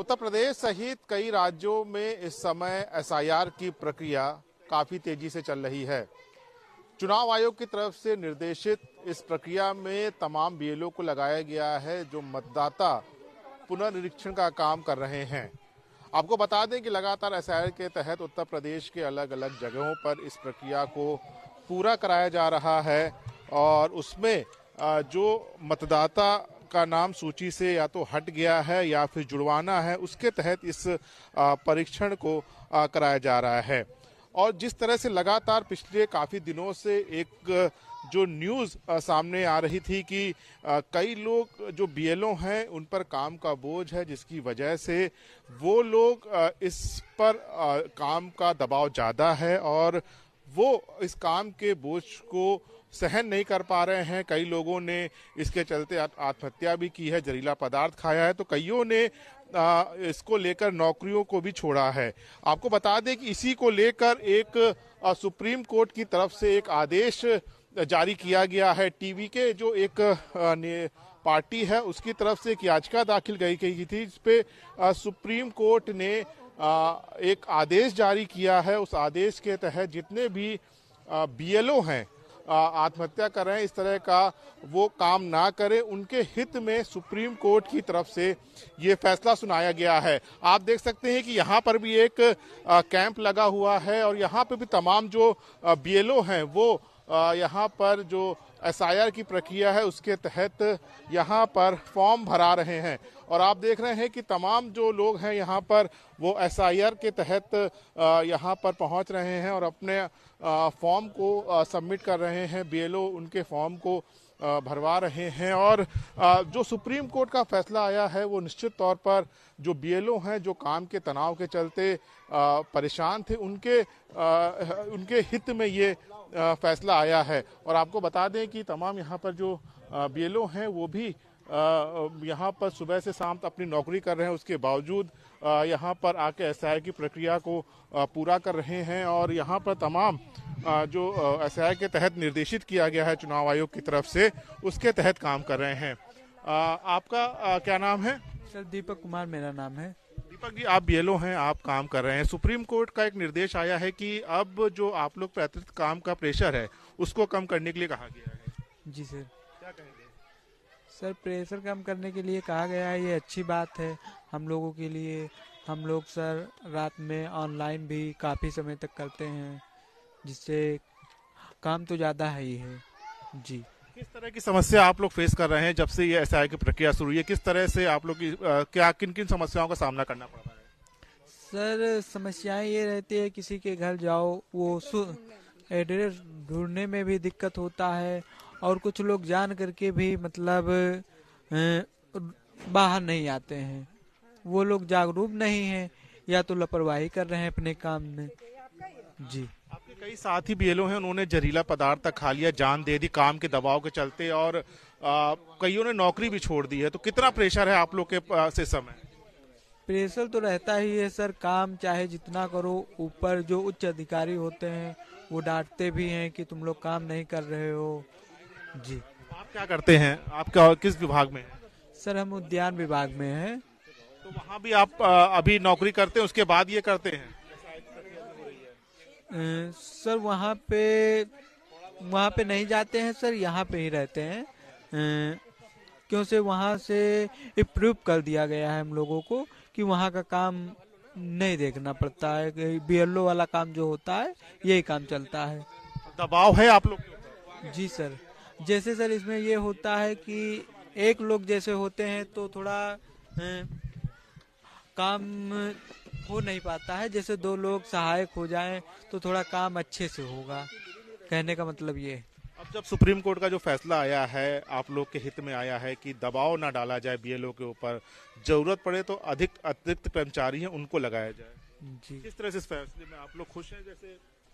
उत्तर प्रदेश सहित कई राज्यों में इस समय एसआईआर की प्रक्रिया काफी तेजी से चल रही है। चुनाव आयोग की तरफ से निर्देशित इस प्रक्रिया में तमाम बीएलओ को लगाया गया है जो मतदाता पुनर्निरीक्षण का काम कर रहे हैं। आपको बता दें कि लगातार एसआईआर के तहत उत्तर प्रदेश के अलग अलग जगहों पर इस प्रक्रिया को पूरा कराया जा रहा है और उसमें जो मतदाता का नाम सूची से या तो हट गया है या फिर जुड़वाना है, उसके तहत इस परीक्षण को कराया जा रहा है। और जिस तरह से लगातार पिछले काफ़ी दिनों से एक जो न्यूज़ सामने आ रही थी कि कई लोग जो बीएलओ हैं उन पर काम का बोझ है, जिसकी वजह से वो लोग इस पर काम का दबाव ज़्यादा है और वो इस काम के बोझ को सहन नहीं कर पा रहे हैं। कई लोगों ने इसके चलते आत्महत्या भी की है, जहरीला पदार्थ खाया है, तो कईयों ने इसको लेकर नौकरियों को भी छोड़ा है। आपको बता दें कि इसी को लेकर एक सुप्रीम कोर्ट की तरफ से एक आदेश जारी किया गया है। टीवी के जो एक पार्टी है उसकी तरफ से एक याचिका दाखिल की थी, इस पे सुप्रीम कोर्ट ने एक आदेश जारी किया है। उस आदेश के तहत जितने भी बीएलओ हैं आत्महत्या कर रहे हैं, इस तरह का वो काम ना करें, उनके हित में सुप्रीम कोर्ट की तरफ से ये फैसला सुनाया गया है। आप देख सकते हैं कि यहाँ पर भी एक कैंप लगा हुआ है और यहाँ पे भी तमाम जो बीएलओ हैं वो यहाँ पर जो एसआईआर की प्रक्रिया है उसके तहत यहाँ पर फॉर्म भरा रहे हैं। और आप देख रहे हैं कि तमाम जो लोग हैं यहाँ पर वो एसआईआर के तहत यहाँ पर पहुँच रहे हैं और अपने फॉर्म को सबमिट कर रहे हैं। बीएलओ उनके फॉर्म को भरवा रहे हैं और जो सुप्रीम कोर्ट का फैसला आया है वो निश्चित तौर पर जो बीएलओ हैं जो काम के तनाव के चलते परेशान थे उनके हित में ये फैसला आया है। और आपको बता दें कि तमाम यहाँ पर जो बीएलओ हैं वो भी यहाँ पर सुबह से शाम तक अपनी नौकरी कर रहे हैं, उसके बावजूद यहाँ पर आके एसआईआर की प्रक्रिया को पूरा कर रहे हैं और यहाँ पर तमाम जो एसआईआर के तहत निर्देशित किया गया है चुनाव आयोग की तरफ से, उसके तहत काम कर रहे हैं। आपका क्या नाम है? सर दीपक कुमार मेरा नाम है। दीपक जी, आप बीएलओ हैं, आप काम कर रहे हैं। सुप्रीम कोर्ट का एक निर्देश आया है कि अब जो आप लोग पर अतिरिक्त काम का प्रेशर है उसको कम करने के लिए कहा गया है। जी सर। क्या कहेंगे? सर प्रेशर कम करने के लिए कहा गया है, ये अच्छी बात है हम लोगों के लिए। हम लोग सर रात में ऑनलाइन भी काफ़ी समय तक करते हैं, जिससे काम तो ज़्यादा है ही है। जी। किस तरह की समस्या आप लोग फेस कर रहे हैं जब से ये एसआईआर की प्रक्रिया शुरू हुई है? किस तरह से आप लोग की क्या किन किन समस्याओं का सामना करना पड़ रहा है? सर समस्याएं ये रहती है, किसी के घर जाओ वो एड्रेस ढूंढने में भी दिक्कत होता है और कुछ लोग जान करके भी मतलब बाहर नहीं आते हैं। वो लोग जागरूक नहीं हैं या तो लापरवाही कर रहे हैं अपने काम में। जी। आपके कई साथी बीएलओ हैं, उन्होंने जहरीला पदार्थ तक खा लिया, जान दे दी काम के दबाव के चलते और कईयों ने नौकरी भी छोड़ दी है। तो कितना प्रेशर है आप लोग के से समय? प्रेशर तो रहता ही है सर, काम चाहे जितना करो, ऊपर जो उच्च अधिकारी होते हैं वो डांटते भी हैं कि तुम लोग काम नहीं कर रहे हो। जी। आप क्या करते हैं? आप क्या किस विभाग में हैं? सर हम उद्यान विभाग में हैं। तो वहाँ भी आप अभी नौकरी करते हैं, उसके बाद ये करते हैं? सर वहाँ पे नहीं जाते हैं सर, यहाँ पे ही रहते हैं। क्यों से वहाँ से अप्रूव कर दिया गया है हम लोगों को कि वहाँ का काम नहीं देखना पड़ता है, बीएलओ वाला काम जो होता है यही काम चलता है। दबाव है आप लोग के ऊपर? जी सर। जैसे सर इसमें ये होता है कि एक लोग जैसे होते हैं तो थोड़ा काम हो नहीं पाता है, जैसे दो लोग सहायक हो जाएं तो थोड़ा काम अच्छे से होगा, कहने का मतलब ये है। अब जब सुप्रीम कोर्ट का जो फैसला आया है आप लोग के हित में आया है कि दबाव ना डाला जाए बीएलओ के ऊपर, जरूरत पड़े तो अधिक अतिरिक्त कर्मचारी हैं उनको लगाया जाए, जी किस तरह से इस फैसले में आप लोग खुश हैं?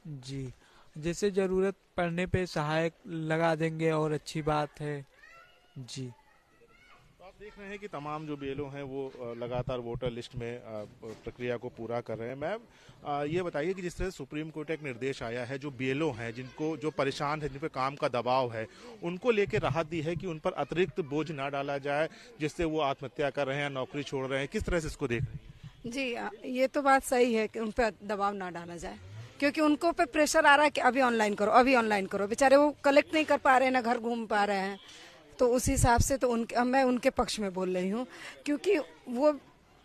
जी, जैसे जरूरत पड़ने पे सहायक लगा देंगे और अच्छी बात है। जी। तो आप देख रहे हैं कि तमाम जो बीएलओ हैं वो लगातार वोटर लिस्ट में प्रक्रिया को पूरा कर रहे हैं। मैम ये बताइए कि जिस तरह सुप्रीम कोर्ट एक निर्देश आया है, जो बीएलओ हैं जिनको जो परेशान है, जिन पर काम का दबाव है, उनको लेकर राहत दी है कि उन पर अतिरिक्त बोझ ना डाला जाए जिससे वो आत्महत्या कर रहे हैं, नौकरी छोड़ रहे हैं, किस तरह से इसको देख रहे हैं? जी, ये तो बात सही है कि उन पर दबाव ना डाला जाए, क्योंकि उनको पे प्रेशर आ रहा है कि अभी ऑनलाइन करो, अभी ऑनलाइन करो। बेचारे वो कलेक्ट नहीं कर पा रहे हैं, ना घर घूम पा रहे हैं। तो उस हिसाब से तो मैं उनके पक्ष में बोल रही हूँ, क्योंकि वो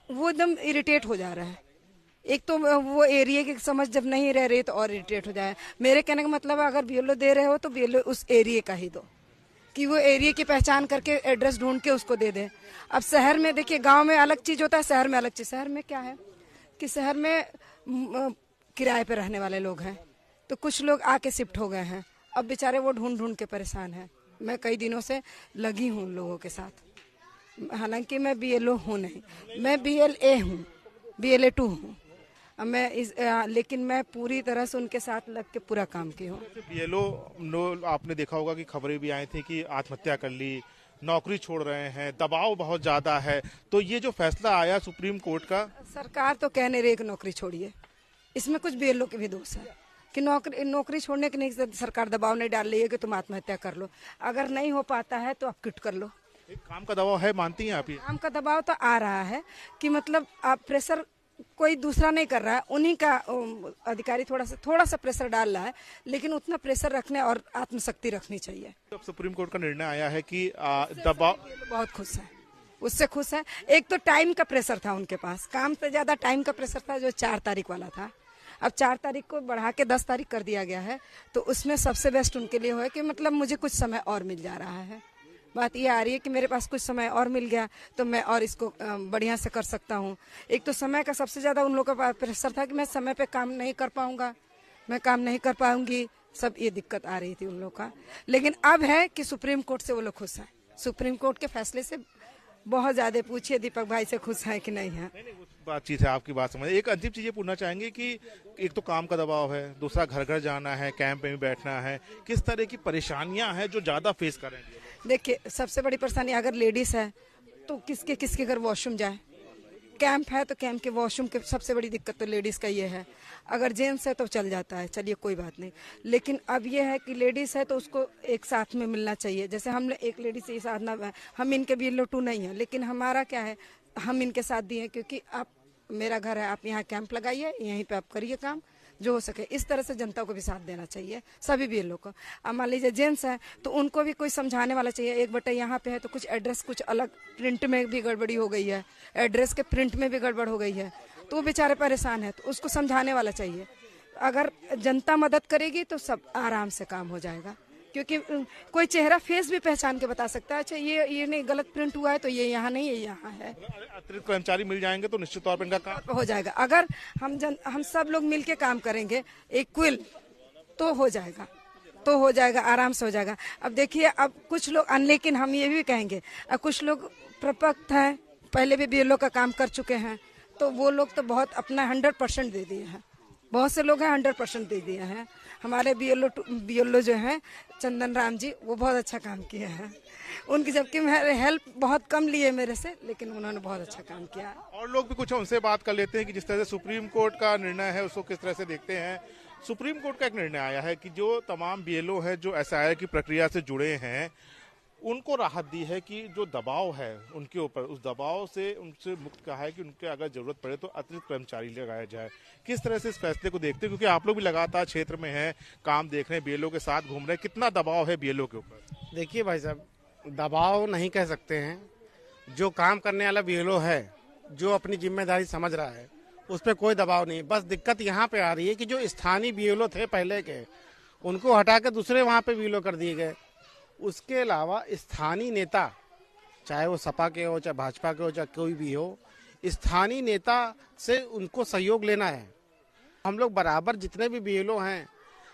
एकदम इरिटेट हो जा रहा है। एक तो वो एरिया की समझ जब नहीं रह रही तो और इरिटेट हो जाए। मेरे कहने का मतलब है, अगर बीएलओ दे रहे हो तो बीएलओ उस एरिया का ही दो, कि वो एरिया की पहचान करके एड्रेस ढूंढ के उसको दे दें। अब शहर में देखिए, गांव में अलग चीज होता है, शहर में अलग चीज। शहर में क्या है कि शहर में किराए पे रहने वाले लोग हैं, तो कुछ लोग आके शिफ्ट हो गए हैं। अब बेचारे वो ढूंढ ढूंढ के परेशान हैं। मैं कई दिनों से लगी हूँ उन लोगों के साथ। हालांकि मैं बीएलओ हूँ नहीं, मैं बीएलए हूँ, बीएलए 2 हूँ। लेकिन मैं पूरी तरह से उनके साथ लग के पूरा काम की हूँ। बीएलओ आपने देखा होगा कि खबरें भी आई थी कि आत्महत्या कर ली, नौकरी छोड़ रहे हैं, दबाव बहुत ज्यादा है। तो ये जो फैसला आया सुप्रीम कोर्ट का, सरकार तो कह नहीं रही कि नौकरी छोड़िए, इसमें कुछ बीएलओ के भी दोष है कि नौकरी छोड़ने के नहीं, सरकार दबाव नहीं डाल रही है कि तुम आत्महत्या कर लो। अगर नहीं हो पाता है तो आप क्विट कर लो। एक काम का दबाव है, मानती हैं आप? ये काम का दबाव तो आ रहा है कि मतलब आप प्रेशर कोई दूसरा नहीं कर रहा है, उन्हीं का अधिकारी थोड़ा सा प्रेशर डाल रहा है, लेकिन उतना प्रेशर रखने और आत्मशक्ति रखनी चाहिए। अब सुप्रीम कोर्ट का निर्णय आया है कि दबाव, बहुत खुश है, उससे खुश है। एक तो टाइम का प्रेशर था उनके पास, काम से ज्यादा टाइम का प्रेशर था, जो 4 तारीख वाला था। अब 4 तारीख को बढ़ा के 10 तारीख कर दिया गया है, तो उसमें सबसे बेस्ट उनके लिए हो कि मतलब मुझे कुछ समय और मिल जा रहा है। बात ये आ रही है कि मेरे पास कुछ समय और मिल गया तो मैं और इसको बढ़िया से कर सकता हूँ। एक तो समय का सबसे ज्यादा उन लोगों का प्रेशर था कि मैं समय पे काम नहीं कर पाऊंगा, मैं काम नहीं कर पाऊंगी, सब ये दिक्कत आ रही थी उन लोग का। लेकिन अब है कि सुप्रीम कोर्ट से वो लोग खुश हैं, सुप्रीम कोर्ट के फैसले से बहुत ज्यादा। पूछिए दीपक भाई से खुश है कि नहीं है। बातचीत है, आपकी बात समझ। एक अंतिम चीज ये पूछना चाहेंगे कि एक तो काम का दबाव है, दूसरा घर घर जाना है, कैंप में भी बैठना है, किस तरह की परेशानियां हैं जो ज्यादा फेस कर रहे हैं? देखिए, सबसे बड़ी परेशानी अगर लेडीज है तो किसके घर वॉशरूम जाए। कैंप है तो कैंप के वॉशरूम के सबसे बड़ी दिक्कत तो लेडीज का ये है। अगर जेंट्स है तो चल जाता है, चलिए कोई बात नहीं। लेकिन अब ये है कि लेडीज है तो उसको एक साथ में मिलना चाहिए। जैसे हम एक लेडीज से साथ ना, हम इनके बीएलओ 2 नहीं है, लेकिन हमारा क्या है, हम इनके साथ दिए, क्योंकि आप मेरा घर है, आप यहाँ कैंप लगाइए, यहीं पे आप करिए काम जो हो सके। इस तरह से जनता को भी साथ देना चाहिए, सभी बीएलओ को। अब मान लीजिए जेंट्स है तो उनको भी कोई समझाने वाला चाहिए। एक बटा यहाँ पे है तो कुछ एड्रेस कुछ अलग, प्रिंट में भी गड़बड़ी हो गई है, एड्रेस के प्रिंट में भी गड़बड़ हो गई है, तो वो बेचारे परेशान है, तो उसको समझाने वाला चाहिए। अगर जनता मदद करेगी तो सब आराम से काम हो जाएगा, क्योंकि कोई चेहरा फेस भी पहचान के बता सकता है, अच्छा ये नहीं गलत प्रिंट हुआ है तो ये यहाँ नहीं, ये यहाँ है। अतिरिक्त कर्मचारी मिल जाएंगे तो निश्चित तौर पर इनका काम हो जाएगा। अगर हम सब लोग मिलके काम करेंगे इक्वल तो हो जाएगा, आराम से हो जाएगा। अब देखिए, अब कुछ लोग, लेकिन हम ये भी कहेंगे, अब कुछ लोग प्रपक्त हैं, पहले भी बीएलओ का काम कर चुके हैं, तो वो लोग तो बहुत अपना 100% दे दिए हैं। बहुत से लोग हैं 100% दे दिए हैं। हमारे बीएलओ जो हैं चंदन राम जी, वो बहुत अच्छा काम किए हैं। उनकी जबकि मेरे हेल्प बहुत कम लिए मेरे से, लेकिन उन्होंने बहुत अच्छा काम किया। और लोग भी कुछ उनसे बात कर लेते हैं कि जिस तरह से सुप्रीम कोर्ट का निर्णय है उसको किस तरह से देखते हैं। सुप्रीम कोर्ट का एक निर्णय आया है कि जो तमाम बीएलओ है जो एसआईआर की प्रक्रिया से जुड़े हैं, उनको राहत दी है कि जो दबाव है उनके ऊपर, उस दबाव से उनसे मुक्त कहा है कि उनके अगर जरूरत पड़े तो अतिरिक्त कर्मचारी लगाया जाए। किस तरह से इस फैसले को देखते हैं, क्योंकि आप लोग भी लगातार क्षेत्र में हैं, काम देख रहे हैं, बीएलओ के साथ घूम रहे हैं, कितना दबाव है बीएलओ के ऊपर? देखिए भाई साहब, दबाव नहीं कह सकते हैं। जो काम करने वाला बीएलओ है, जो अपनी जिम्मेदारी समझ रहा है, उस पर कोई दबाव नहीं। बस दिक्कत यहाँ पे आ रही है कि जो स्थानीय बीएलओ थे पहले के, उनको हटा के दूसरे वहाँ पे बीएलओ कर दिए गए। उसके अलावा स्थानीय नेता, चाहे वो सपा के हो, चाहे भाजपा के हो, चाहे कोई भी हो, स्थानीय नेता से उनको सहयोग लेना है। हम लोग बराबर जितने भी बीएलओ हैं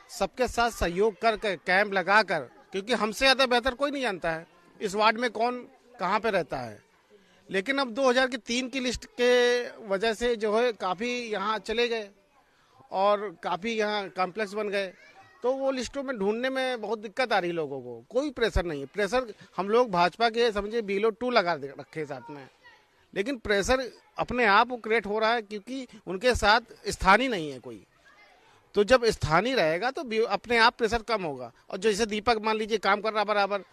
सबके साथ सहयोग कर कैंप लगा कर, क्योंकि हमसे ज़्यादा बेहतर कोई नहीं जानता है इस वार्ड में कौन कहाँ पे रहता है। लेकिन अब 2003 की लिस्ट के वजह से जो है काफ़ी यहाँ चले गए और काफ़ी यहाँ कॉम्प्लेक्स बन गए। तो वो लिस्टों में ढूंढने में बहुत दिक्कत आ रही है लोगों को। कोई प्रेशर नहीं है। प्रेशर हम लोग भाजपा के समझे BLO 2 लगा रखे साथ में, लेकिन प्रेशर अपने आप वो क्रिएट हो रहा है क्योंकि उनके साथ स्थानीय नहीं है कोई। तो जब स्थानीय रहेगा तो अपने आप प्रेशर कम होगा। और जैसे दीपक मान लीजिए काम कर रहा बराबर,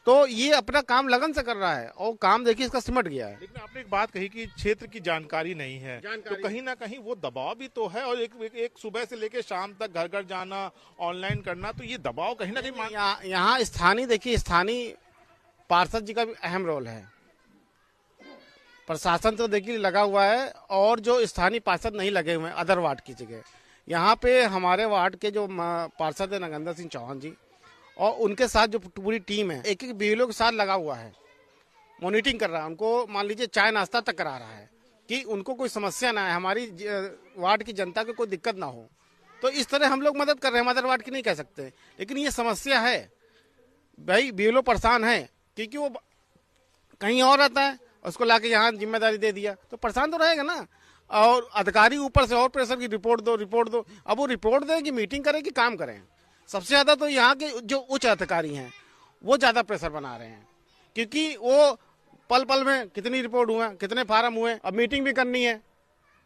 तो ये अपना काम लगन से कर रहा है और काम देखिए इसका सिमट गया है। लेकिन आपने एक बात कही कि क्षेत्र की जानकारी नहीं है, तो कहीं ना कहीं वो दबाव भी तो है। और एक सुबह से लेकर शाम तक घर घर जाना, ऑनलाइन करना, तो ये दबाव कहीं ना कहीं यहाँ स्थानीय देखिए, स्थानीय पार्षद जी का भी अहम रोल है। प्रशासन तो देखिए लगा हुआ है और जो स्थानीय पार्षद नहीं लगे हुए हैं अदर वार्ड की जगह, यहाँ पे हमारे वार्ड के जो पार्षद है नगेंद्र सिंह चौहान जी और उनके साथ जो पूरी टीम है, एक एक BLO के साथ लगा हुआ है, मॉनिटरिंग कर रहा है उनको। मान लीजिए चाय नाश्ता तक करा रहा है कि उनको कोई समस्या ना है, हमारी वार्ड की जनता को कोई दिक्कत ना हो। तो इस तरह हम लोग मदद कर रहे हैं, मदर वार्ड की नहीं कह सकते। लेकिन ये समस्या है भाई, BLO परेशान है क्योंकि वो कहीं और रहता है, उसको लाके यहाँ जिम्मेदारी दे दिया तो परेशान तो रहेगा ना। और अधिकारी ऊपर से और प्रेशर की रिपोर्ट दो। अब वो रिपोर्ट दें कि मीटिंग करें कि काम करें। सबसे ज्यादा तो यहाँ के जो उच्च अधिकारी हैं वो ज्यादा प्रेशर बना रहे हैं क्योंकि वो पल पल में कितनी रिपोर्ट हुए, कितने फार्म हुए, अब मीटिंग भी करनी है।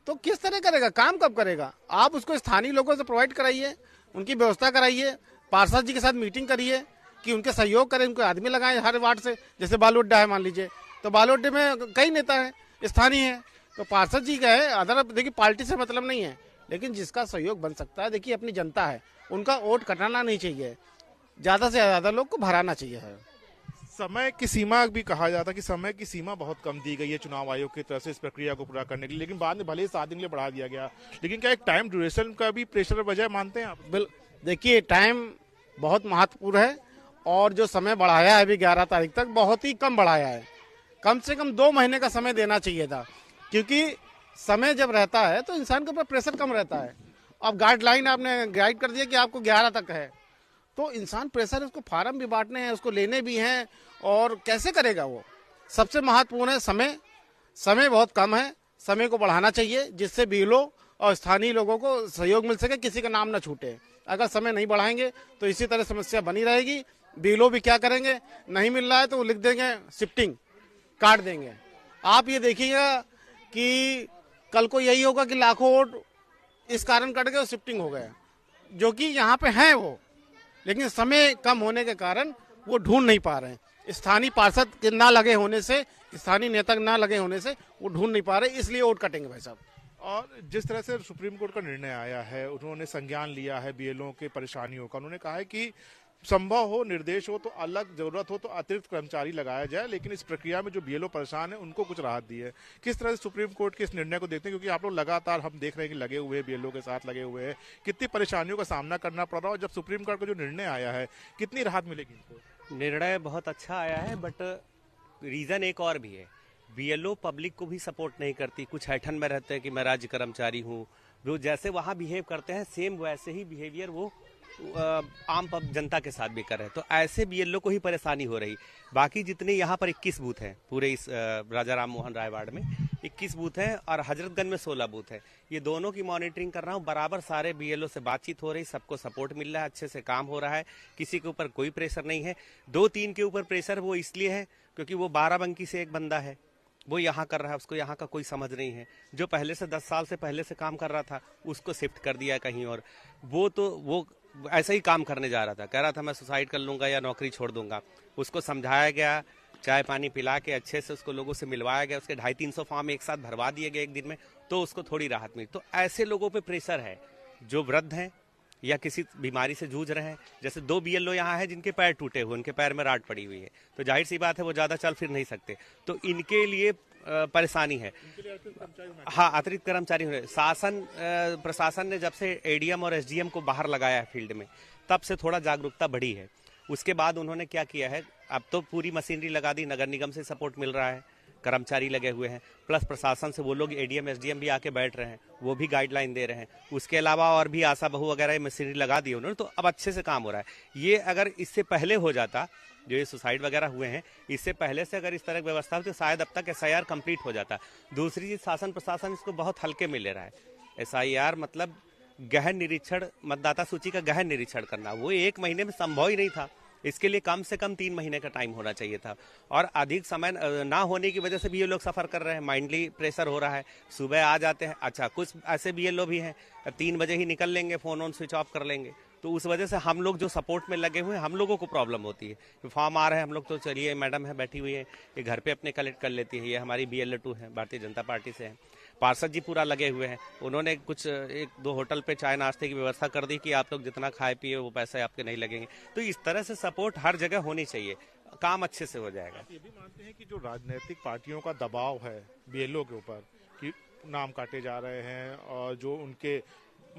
तो किस तरह करेगा, काम कब करेगा? आप उसको स्थानीय लोगों से प्रोवाइड कराइए, उनकी व्यवस्था कराइए, पार्षद जी के साथ मीटिंग करिए कि उनके सहयोग करें, उनको आदमी लगाएं हर वार्ड से। जैसे बालूअड्डा है मान लीजिए, तो बालूअड्डे में कई नेता है स्थानीय है, तो पार्षद जी का है। अदर देखिए पार्टी से मतलब नहीं है, लेकिन जिसका सहयोग बन सकता है, देखिए अपनी जनता है, उनका वोट कटाना नहीं चाहिए, ज्यादा से ज्यादा लोग को भराना चाहिए है। समय की सीमा भी कहा जाता है कि समय की सीमा बहुत कम दी गई है चुनाव आयोग की तरफ से इस प्रक्रिया को पूरा करने के लिए, लेकिन बाद में भले ही 7 दिन के लिए बढ़ा दिया गया। लेकिन क्या एक टाइम ड्यूरेशन का भी प्रेशर वजह मानते हैं आप? देखिए टाइम बहुत महत्वपूर्ण है और जो समय बढ़ाया है अभी 11 तारीख तक, बहुत ही कम बढ़ाया है। कम से कम 2 महीने का समय देना चाहिए था, क्योंकि समय जब रहता है तो इंसान के ऊपर प्रेशर कम रहता है। अब गाइडलाइन आपने गाइड कर दिया कि आपको 11 तक है, तो इंसान प्रेशर, उसको फार्म भी बांटने हैं, उसको लेने भी हैं, और कैसे करेगा वो? सबसे महत्वपूर्ण है समय। समय बहुत कम है, समय को बढ़ाना चाहिए जिससे BLO और स्थानीय लोगों को सहयोग मिल सके, किसी का नाम ना छूटे। अगर समय नहीं बढ़ाएंगे तो इसी तरह समस्या बनी रहेगी। BLO भी क्या करेंगे, नहीं मिल रहा है तो वो लिख देंगे शिफ्टिंग, काट देंगे। आप ये देखिएगा कि कल को यही होगा कि लाखों वोट इस कारण कट गए और शिफ्टिंग हो गया, जो कि यहाँ पे हैं वो, लेकिन समय कम होने के कारण वो ढूंढ नहीं पा रहे हैं। स्थानीय पार्षद के ना लगे होने से, स्थानीय नेता ना लगे होने से वो ढूंढ नहीं पा रहे, इसलिए वोट कटेंगे भाई साहब। और जिस तरह से सुप्रीम कोर्ट का निर्णय आया है, उन्होंने संज्ञान लिया है BLO के परेशानियों का। उन्होंने कहा है कि संभव हो, निर्देश हो तो अलग, जरूरत हो तो अतिरिक्त कर्मचारी लगाया जाए, लेकिन इस प्रक्रिया में जो BLO परेशान है उनको कुछ राहत दी है। किस तरह से सुप्रीम कोर्ट के इस निर्णय को देखते हैं, क्योंकि आप लोग लगातार हम देख रहे हैं कि लगे हुए BLO के साथ लगे हुए हैं, कितनी परेशानियों का सामना करना पड़ रहा है, और जब सुप्रीम कोर्ट का जो निर्णय आया है कितनी राहत मिलेगी इनको? निर्णय बहुत अच्छा आया है, बट रीजन एक और भी है। BLO पब्लिक को भी सपोर्ट नहीं करती, कुछ ऐठन में रहते हैं कि मैं राज्य कर्मचारी हूँ, वो जैसे वहाँ बिहेव करते हैं सेम वैसे ही बिहेवियर वो आम जनता के साथ भी कर रहे हैं। तो ऐसे BLO को ही परेशानी हो रही। बाकी जितने यहाँ पर 21 बूथ हैं पूरे इस राजा राम मोहन राय वार्ड में 21 बूथ हैं और हजरतगंज में 16 बूथ है। ये दोनों की मॉनिटरिंग कर रहा हूँ, बराबर सारे BLO से बातचीत हो रही, सबको सपोर्ट मिल रहा है, अच्छे से काम हो रहा है, किसी के ऊपर कोई प्रेशर नहीं है। 2-3 के ऊपर प्रेशर वो इसलिए है क्योंकि वो बाराबंकी से एक बंदा है, वो यहाँ कर रहा है, उसको यहाँ का कोई समझ नहीं है। जो पहले से 10 साल से पहले से काम कर रहा था उसको शिफ्ट कर दिया कहीं और, वो ऐसा ही काम करने जा रहा था, कह रहा था मैं सुसाइड कर लूंगा या नौकरी छोड़ दूंगा। उसको समझाया गया, चाय पानी पिला के अच्छे से उसको लोगों से मिलवाया गया, उसके 250-300 फॉर्म एक साथ भरवा दिए गए एक दिन में, तो उसको थोड़ी राहत मिली। तो ऐसे लोगों पे प्रेशर है जो वृद्ध हैं या किसी बीमारी से जूझ रहे हैं। जैसे 2 BLO यहाँ है जिनके पैर टूटे हुए, उनके पैर में राड पड़ी हुई है, तो जाहिर सी बात है वो ज्यादा चल फिर नहीं सकते, तो इनके लिए परेशानी है। हाँ, अतिरिक्त कर्मचारी हो रहे। प्रशासन ने जब से ADM और SDM को बाहर लगाया है फील्ड में, तब से थोड़ा जागरूकता बढ़ी है। उसके बाद उन्होंने क्या किया है, अब तो पूरी मशीनरी लगा दी, नगर निगम से सपोर्ट मिल रहा है, कर्मचारी लगे हुए हैं, प्लस प्रशासन से वो लोग ADM SDM भी आके बैठ रहे हैं, वो भी गाइडलाइन दे रहे हैं। उसके अलावा और भी आशा बहू वगैरह मशीनरी लगा दी उन्होंने, तो अब अच्छे से काम हो रहा है। ये अगर इससे पहले हो जाता, जो ये सुसाइड वगैरह हुए हैं, इससे पहले से अगर इस तरह की व्यवस्था होती तो शायद अब तक SIR कंप्लीट हो जाता। दूसरी चीज, शासन प्रशासन इसको बहुत हल्के में ले रहा है। SIR मतलब गहन निरीक्षण, मतदाता सूची का गहन निरीक्षण करना, वो 1 महीने में संभव ही नहीं था। इसके लिए कम से कम 3 महीने का टाइम होना चाहिए था, और अधिक समय ना होने की वजह से भी ये लोग सफर कर रहे हैं, माइंडली प्रेशर हो रहा है। सुबह आ जाते हैं, अच्छा कुछ ऐसे BLO भी हैं 3 बजे ही निकल लेंगे, फोन ऑन स्विच ऑफ कर लेंगे, तो उस वजह से हम लोग जो सपोर्ट में लगे हुए हैं, हम लोगों को प्रॉब्लम होती है। फॉर्म आ रहे हैं, हम लोग तो चलिए मैडम है बैठी हुई है, ये घर पे अपने कलेक्ट कर लेती है, ये हमारी BLO2 है, भारतीय जनता पार्टी से है। पार्षद जी पूरा लगे हुए हैं, उन्होंने कुछ 1-2 होटल पे चाय नाश्ते की व्यवस्था कर दी कि आप लोग जितना खाए पिए वो पैसे आपके नहीं लगेंगे। तो इस तरह से सपोर्ट हर जगह होनी चाहिए, काम अच्छे से हो जाएगा। ये भी मानते हैं कि जो राजनीतिक पार्टियों का दबाव है BLO के ऊपर कि नाम काटे जा रहे हैं और जो उनके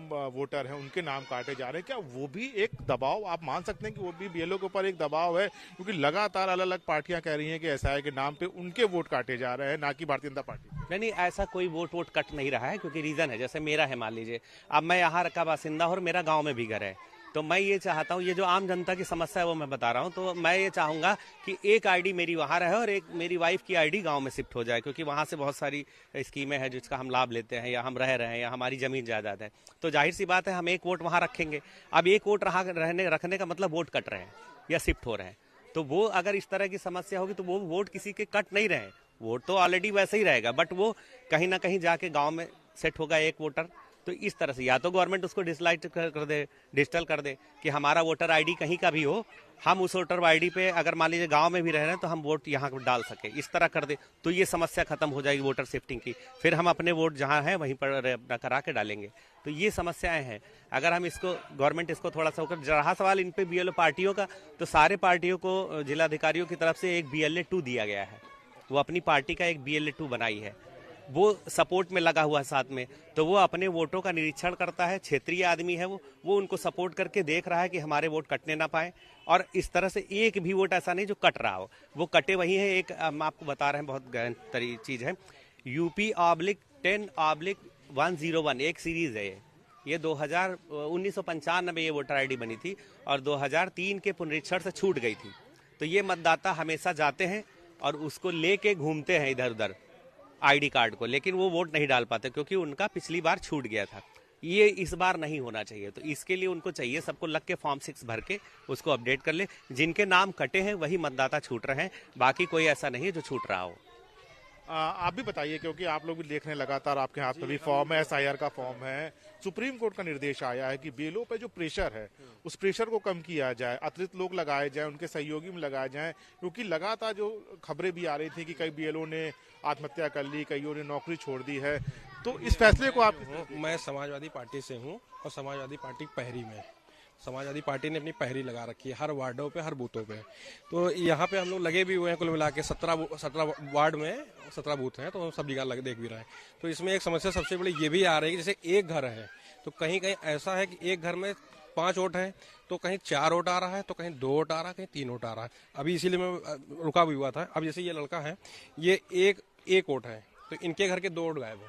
वोटर हैं उनके नाम काटे जा रहे हैं, क्या वो भी एक दबाव आप मान सकते हैं कि वो भी BLO के ऊपर एक दबाव है? क्योंकि लगातार अलग अलग पार्टियां कह रही हैं कि SIR के नाम पे उनके वोट काटे जा रहे हैं, ना कि भारतीय जनता पार्टी। नहीं, ऐसा कोई वोट कट नहीं रहा है, क्योंकि रीजन है, जैसे मेरा है, मान लीजिए अब मैं यहाँ का बासिंदा और मेरा गाँव में भी घर है, तो मैं ये चाहता हूँ, ये जो आम जनता की समस्या है वो मैं बता रहा हूँ, तो मैं ये चाहूंगा कि एक ID मेरी वहाँ रहे और एक मेरी वाइफ की ID गांव में शिफ्ट हो जाए, क्योंकि वहाँ से बहुत सारी स्कीमें हैं जिसका हम लाभ लेते हैं, या हम रह रहे हैं, या हमारी जमीन जायदाद है, तो जाहिर सी बात है हम एक वोट वहाँ रखेंगे। अब एक वोट रखने का मतलब वोट कट रहे हैं या शिफ्ट हो रहे हैं, तो वो अगर इस तरह की समस्या होगी तो वो वोट किसी के कट नहीं रहे, वोट तो ऑलरेडी वैसे ही रहेगा, बट वो कहीं ना कहीं जाके गाँव में सेट होगा एक वोटर। तो इस तरह से या तो गवर्नमेंट उसको डिजिटल कर दे कि हमारा वोटर ID कहीं का भी हो, हम उस वोटर ID पे अगर मान लीजिए गांव में भी रह रहे हैं तो हम वोट यहाँ डाल सके, इस तरह कर दे तो ये समस्या खत्म हो जाएगी वोटर शिफ्टिंग की। फिर हम अपने वोट जहाँ है वहीं पर अपना करा के डालेंगे। तो ये समस्याएं हैं, अगर हम इसको गवर्नमेंट इसको थोड़ा सा होकर, रहा सवाल इन पे BLO पार्टियों का, तो सारे पार्टियों को जिलाधिकारियों की तरफ से एक BLA2 दिया गया है, वो अपनी पार्टी का एक BLA2 बनाई है, वो सपोर्ट में लगा हुआ है साथ में, तो वो अपने वोटों का निरीक्षण करता है, क्षेत्रीय आदमी है वो उनको सपोर्ट करके देख रहा है कि हमारे वोट कटने ना पाए, और इस तरह से एक भी वोट ऐसा नहीं जो कट रहा हो, वो कटे वही है। एक हम आपको बता रहे हैं, बहुत गहन चीज है, UP/10/101 एक सीरीज है, ये 1995 में ये वोटर ID बनी थी और 2003 के पुनरीक्षण से छूट गई थी। तो ये मतदाता हमेशा जाते हैं और उसको लेके घूमते हैं इधर उधर ID कार्ड को, लेकिन वो वोट नहीं डाल पाते क्योंकि उनका पिछली बार छूट गया था। ये इस बार नहीं होना चाहिए, तो इसके लिए उनको चाहिए सबको लग के फॉर्म 6 भर के उसको अपडेट कर ले। जिनके नाम कटे हैं वही मतदाता छूट रहे हैं, बाकी कोई ऐसा नहीं है जो छूट रहा हो। आप भी बताइए, क्योंकि आप लोग भी देख रहे हैं लगातार आपके हाथ में भी फॉर्म है, SIR का फॉर्म है। सुप्रीम कोर्ट का निर्देश आया है कि BLO पे जो प्रेशर है उस प्रेशर को कम किया जाए, अतिरिक्त लोग लगाए जाए, उनके सहयोगी में लगाए जाए, क्योंकि लगातार जो खबरें भी आ रही थी कि कई BLO ने आत्महत्या कर ली, कईयों ने नौकरी छोड़ दी है। तो इस फैसले को आप? मैं समाजवादी पार्टी से हूँ और समाजवादी पार्टी पहरी में, समाजवादी पार्टी ने अपनी पहरी लगा रखी है हर वार्डों पे, हर बूथों पे। तो यहाँ पे हम लोग लगे भी हुए हैं, कुल मिला के 17 वार्ड में 17 बूथ हैं, तो हम सब जगह देख भी रहे हैं। तो इसमें एक समस्या सबसे बड़ी ये भी आ रही है कि जैसे एक घर है तो कहीं कहीं ऐसा है कि एक घर में 5 वोट है, तो कहीं 4 वोट आ रहा है, तो कहीं 2 वोट आ रहा है, कहीं 3 वोट आ रहा है। अभी इसीलिए मैं रुका भी हुआ था। अब जैसे ये लड़का है, ये एक वोट है, तो इनके घर के 2 वोट गायब है,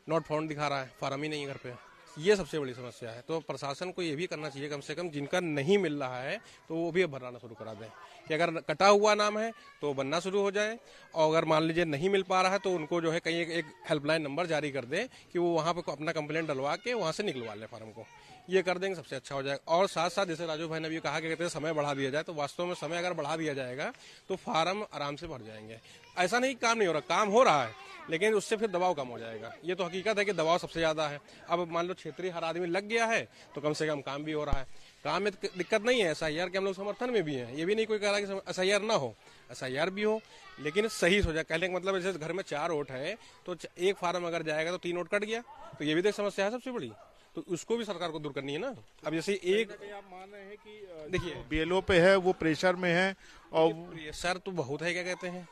नॉट फाउंड दिखा रहा है, फार्म ही नहीं है घर पे। ये सबसे बड़ी समस्या है। तो प्रशासन को ये भी करना चाहिए कम से कम जिनका नहीं मिल रहा है तो वो भी भरना शुरू करा दें कि अगर कटा हुआ नाम है तो बनना शुरू हो जाए, और अगर मान लीजिए नहीं मिल पा रहा है तो उनको जो है कहीं एक हेल्पलाइन नंबर जारी कर दे कि वो वहाँ पे अपना कंप्लेंट डलवा के वहाँ से निकलवा ले फार्म को। ये कर देंगे सबसे अच्छा हो जाएगा। और साथ साथ जैसे राजू भाई ने भी कहा कि कहते हैं समय बढ़ा दिया जाए, तो वास्तव में समय अगर बढ़ा दिया जाएगा तो फार्म आराम से भर जाएंगे। ऐसा नहीं काम नहीं हो रहा, काम हो रहा है, लेकिन उससे फिर दबाव कम हो जाएगा। ये तो हकीकत है कि दबाव सबसे ज्यादा है। अब मान लो क्षेत्रीय हर आदमी लग गया है तो कम से कम काम भी हो रहा है, काम में दिक्कत नहीं है। SIR के हम लोग समर्थन में भी हैं, ये भी नहीं कोई कह रहा कि SIR ना हो, SIR भी हो, लेकिन सही हो जाए। कहने का मतलब जैसे घर में 4 वोट है तो एक फार्म अगर जाएगा तो 3 वोट कट गया, तो ये भी तो समस्या है सबसे बड़ी, तो उसको भी सरकार को दूर करनी है ना। अब जैसे एक आप मान रहे हैं कि देखिए BLO पे है वो प्रेशर में है, और प्रेशर तो बहुत है, क्या कहते हैं।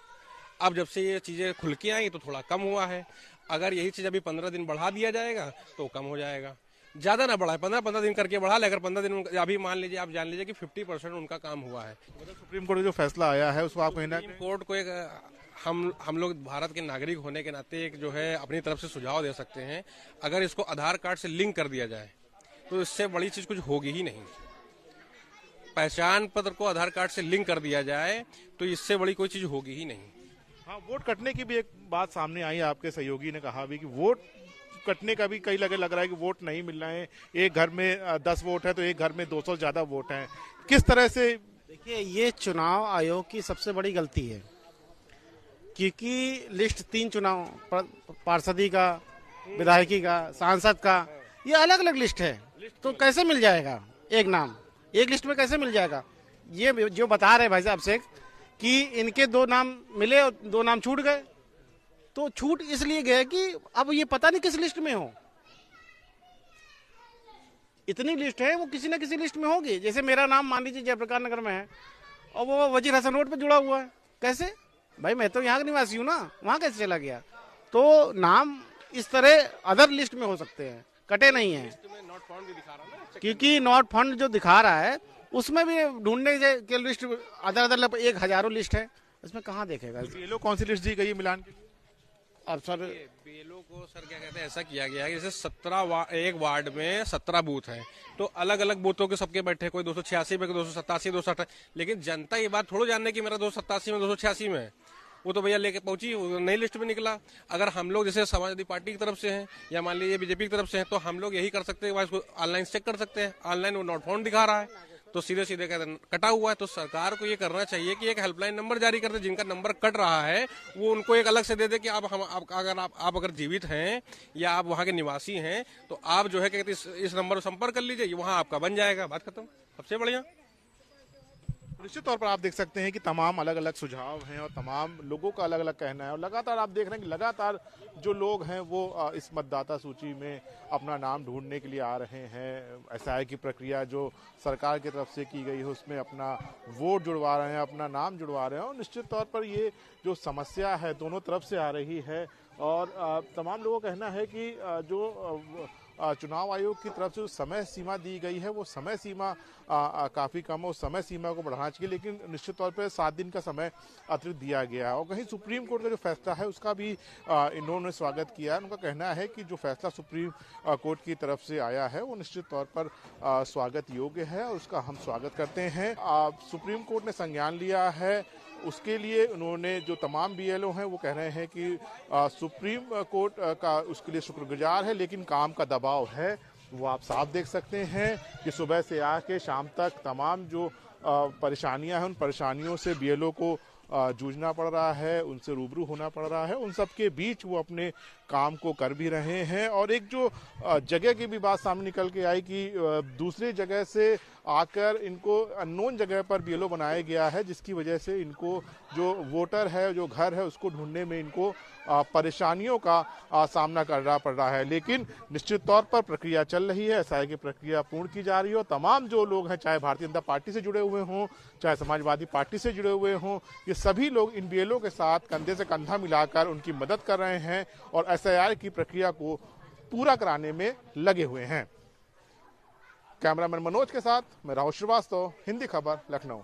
अब जब से ये चीजें खुल के आई तो थोड़ा कम हुआ है। अगर यही चीज अभी 15 दिन बढ़ा दिया जाएगा तो कम हो जाएगा, ज्यादा ना बढ़ाए, 15 दिन करके बढ़ा ले। अगर 15 दिन अभी मान लीजिए, आप जान लीजिए कि 50% उनका काम हुआ है। मतलब सुप्रीम कोर्ट का जो फैसला आया है उसको आप कहीं ना सुप्रीम कोर्ट को एक हम लोग भारत के नागरिक होने के नाते एक जो है अपनी तरफ से सुझाव दे सकते हैं। अगर इसको आधार कार्ड से लिंक कर दिया जाए तो इससे बड़ी चीज कुछ होगी ही नहीं। पहचान पत्र को आधार कार्ड से लिंक कर दिया जाए तो इससे बड़ी कोई चीज होगी ही नहीं। हाँ, वोट कटने की भी एक बात सामने आई, आपके सहयोगी ने कहा भी कि वोट कटने का भी कई लग रहा है कि वोट नहीं मिल रहे हैं। एक घर में 10 वोट है तो एक घर में 200 ज्यादा वोट हैं। किस तरह से? देखिए, ये चुनाव आयोग की सबसे बड़ी गलती है, क्योंकि लिस्ट 3 चुनाव, पार्षदी का, विधायकी का, सांसद का, ये अलग अलग लिस्ट है। तो कैसे मिल जाएगा एक नाम, एक लिस्ट में कैसे मिल जाएगा? ये जो बता रहे भाई साहब से कि इनके 2 नाम मिले और 2 नाम छूट गए, तो छूट इसलिए गए कि अब ये पता नहीं किस लिस्ट में हो। इतनी लिस्ट है, वो किसी न किसी लिस्ट में होगी। जैसे मेरा नाम मान लीजिए जयप्रकाश नगर में है और वो वजीर हसन रोड पे जुड़ा हुआ है, कैसे? भाई मैं तो यहाँ का निवासी हूँ ना, वहाँ कैसे चला गया? तो नाम इस तरह अदर लिस्ट में हो सकते हैं, कटे नहीं है, क्योंकि नॉट फंड जो दिखा रहा है उसमें भी ढूंढने के लिस्ट अदर 1 हजारों लिस्ट है, इसमें कहाँ देखेगा? ये लोग कौन सी लिस्ट दी गई है मिलान के? अब सर बीएलओ को सर क्या कहते हैं, ऐसा किया गया है कि जैसे एक वार्ड में 17 बूथ है, तो अलग अलग बूथों के सबके बैठे, कोई 286 में, कोई 287, 268। लेकिन जनता ये बात थोड़ा जानने की मेरा 287 में, 286 में, वो तो भैया लेके पहुंची, नई लिस्ट में निकला। अगर हम लोग जैसे समाजवादी पार्टी की तरफ से हैं या मान लीजिए बीजेपी की तरफ से हैं, तो हम लोग यही कर सकते हैं, ऑनलाइन चेक कर सकते हैं। ऑनलाइन वो नॉट फाउंड दिखा रहा है, तो सीधे सीधे कहते हैं कटा हुआ है। तो सरकार को ये करना चाहिए कि एक हेल्पलाइन नंबर जारी कर दे, जिनका नंबर कट रहा है वो उनको एक अलग से दे दे कि आप अगर जीवित हैं या आप वहाँ के निवासी हैं तो आप जो है कहते इस नंबर पर संपर्क कर लीजिए, वहाँ आपका बन जाएगा, बात खत्म। सबसे बढ़िया। निश्चित तौर पर आप देख सकते हैं कि तमाम अलग अलग सुझाव हैं और तमाम लोगों का अलग अलग कहना है, और लगातार आप देख रहे हैं कि लगातार जो लोग हैं वो इस मतदाता सूची में अपना नाम ढूंढने के लिए आ रहे हैं। एसआई की प्रक्रिया जो सरकार की तरफ से की गई है उसमें अपना वोट जुड़वा रहे हैं, अपना नाम जुड़वा रहे हैं, और निश्चित तौर पर ये जो समस्या है दोनों तरफ से आ रही है। और तमाम लोगों का कहना है कि जो चुनाव आयोग की तरफ से जो समय सीमा दी गई है वो समय सीमा काफ़ी कम है, उस समय सीमा को बढ़ाना चाहिए, लेकिन निश्चित तौर पर 7 दिन का समय अतिरिक्त दिया गया है। और कहीं सुप्रीम कोर्ट का जो फैसला है उसका भी इन्होंने स्वागत किया है। उनका कहना है कि जो फैसला सुप्रीम कोर्ट की तरफ से आया है वो निश्चित तौर पर स्वागत योग्य है और उसका हम स्वागत करते हैं। सुप्रीम कोर्ट ने संज्ञान लिया है, उसके लिए उन्होंने जो तमाम बीएलओ हैं वो कह रहे हैं कि सुप्रीम कोर्ट का उसके लिए शुक्रगुजार है, लेकिन काम का दबाव है वो आप साफ देख सकते हैं कि सुबह से आके शाम तक तमाम जो परेशानियां हैं उन परेशानियों से बीएलओ को जूझना पड़ रहा है, उनसे रूबरू होना पड़ रहा है। उन सब के बीच वो अपने काम को कर भी रहे हैं। और एक जो जगह की भी बात सामने निकल के आई कि दूसरी जगह से आकर इनको अननोन जगह पर बीएलओ बनाया गया है, जिसकी वजह से इनको जो वोटर है, जो घर है, उसको ढूंढने में इनको परेशानियों का सामना करना पड़ रहा है। लेकिन निश्चित तौर पर प्रक्रिया चल रही है, एसआई की प्रक्रिया पूर्ण की जा रही है। तमाम जो लोग हैं, चाहे भारतीय जनता पार्टी से जुड़े हुए हों, चाहे समाजवादी पार्टी से जुड़े हुए हों, ये सभी लोग इन बीएलओ के साथ कंधे से कंधा मिलाकर उनकी मदद कर रहे हैं और एसआईआर की प्रक्रिया को पूरा कराने में लगे हुए हैं। कैमरामैन मनोज के साथ मैं राहुल श्रीवास्तव, हिंदी खबर, लखनऊ।